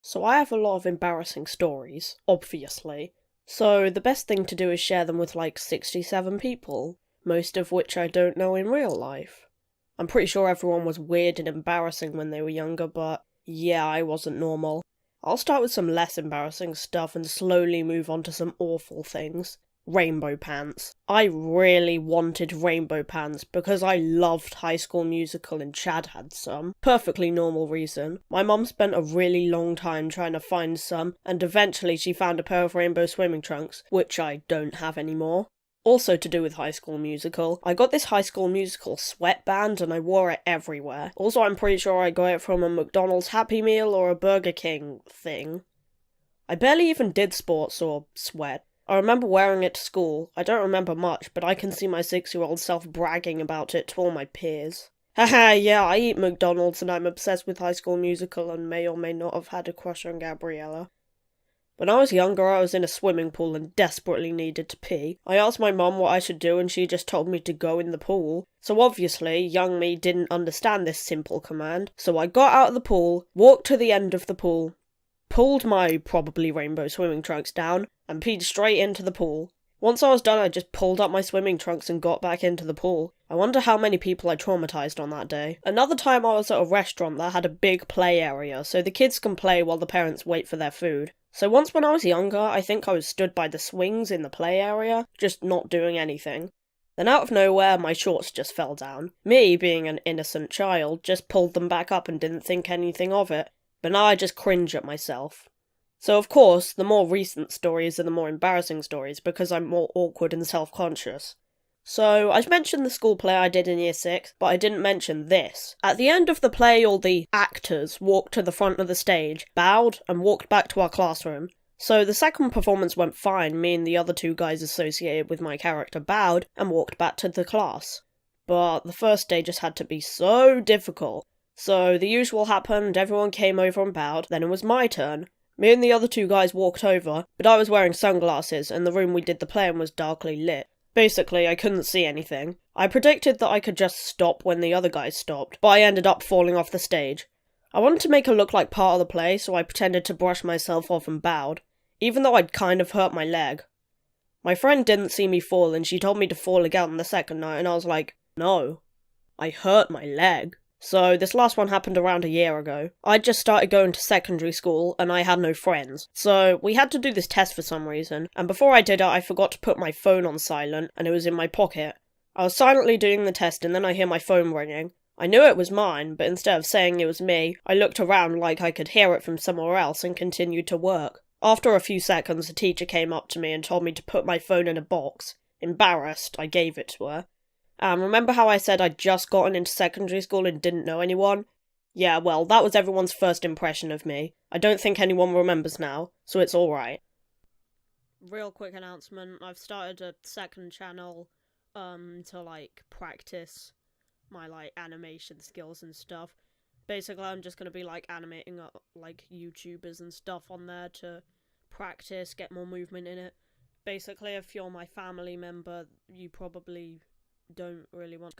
So I have a lot of embarrassing stories, obviously. So the best thing to do is share them with like 67 people, most of which I don't know in real life. I'm pretty sure everyone was weird and embarrassing when they were younger, but yeah, I wasn't normal. I'll start with some less embarrassing stuff and slowly move on to some awful things. Rainbow pants. I really wanted rainbow pants because I loved High School Musical and Chad had some. Perfectly normal reason. My mum spent a really long time trying to find some, and eventually she found a pair of rainbow swimming trunks, which I don't have anymore. Also to do with High School Musical, I got this High School Musical sweatband and I wore it everywhere. Also, I'm pretty sure I got it from a McDonald's Happy Meal or a Burger King thing. I barely even did sports or sweat. I remember wearing it to school. I don't remember much, but I can see my 6-year-old self bragging about it to all my peers. Haha, yeah, I eat McDonald's and I'm obsessed with High School Musical and may or may not have had a crush on Gabriella. When I was younger, I was in a swimming pool and desperately needed to pee. I asked my mum what I should do and she just told me to go in the pool. So obviously, young me didn't understand this simple command, so I got out of the pool, walked to the end of the pool, pulled my probably rainbow swimming trunks down, and peed straight into the pool. Once I was done, I just pulled up my swimming trunks and got back into the pool. I wonder how many people I traumatized on that day. Another time I was at a restaurant that had a big play area, so the kids can play while the parents wait for their food. So once when I was younger, I think I was stood by the swings in the play area, just not doing anything. Then out of nowhere, my shorts just fell down. Me, being an innocent child, just pulled them back up and didn't think anything of it. But now I just cringe at myself. So of course, the more recent stories are the more embarrassing stories because I'm more awkward and self-conscious. So, I mentioned the school play I did in year 6, but I didn't mention this. At the end of the play, all the actors walked to the front of the stage, bowed, and walked back to our classroom. So the second performance went fine, me and the other 2 guys associated with my character bowed and walked back to the class. But the first day just had to be so difficult. So the usual happened, everyone came over and bowed, then it was my turn. Me and the other 2 guys walked over, but I was wearing sunglasses and the room we did the play in was darkly lit. Basically, I couldn't see anything. I predicted that I could just stop when the other guys stopped, but I ended up falling off the stage. I wanted to make it look like part of the play, so I pretended to brush myself off and bowed, even though I'd kind of hurt my leg. My friend didn't see me fall and she told me to fall again the second night, and I was like, no, I hurt my leg. So this last one happened around a year ago. I'd just started going to secondary school and I had no friends. So we had to do this test for some reason, and before I did it I forgot to put my phone on silent and it was in my pocket. I was silently doing the test and then I hear my phone ringing. I knew it was mine, but instead of saying it was me, I looked around like I could hear it from somewhere else and continued to work. After a few seconds, the teacher came up to me and told me to put my phone in a box. Embarrassed, I gave it to her. Remember how I said I'd just gotten into secondary school and didn't know anyone? Yeah, well, that was everyone's first impression of me. I don't think anyone remembers now, so it's alright. Real quick announcement, I've started a second channel, to, practice my, animation skills and stuff. Basically, I'm just gonna be, animating, YouTubers and stuff on there to practice, get more movement in it. Basically, if you're my family member, you probably don't really want to go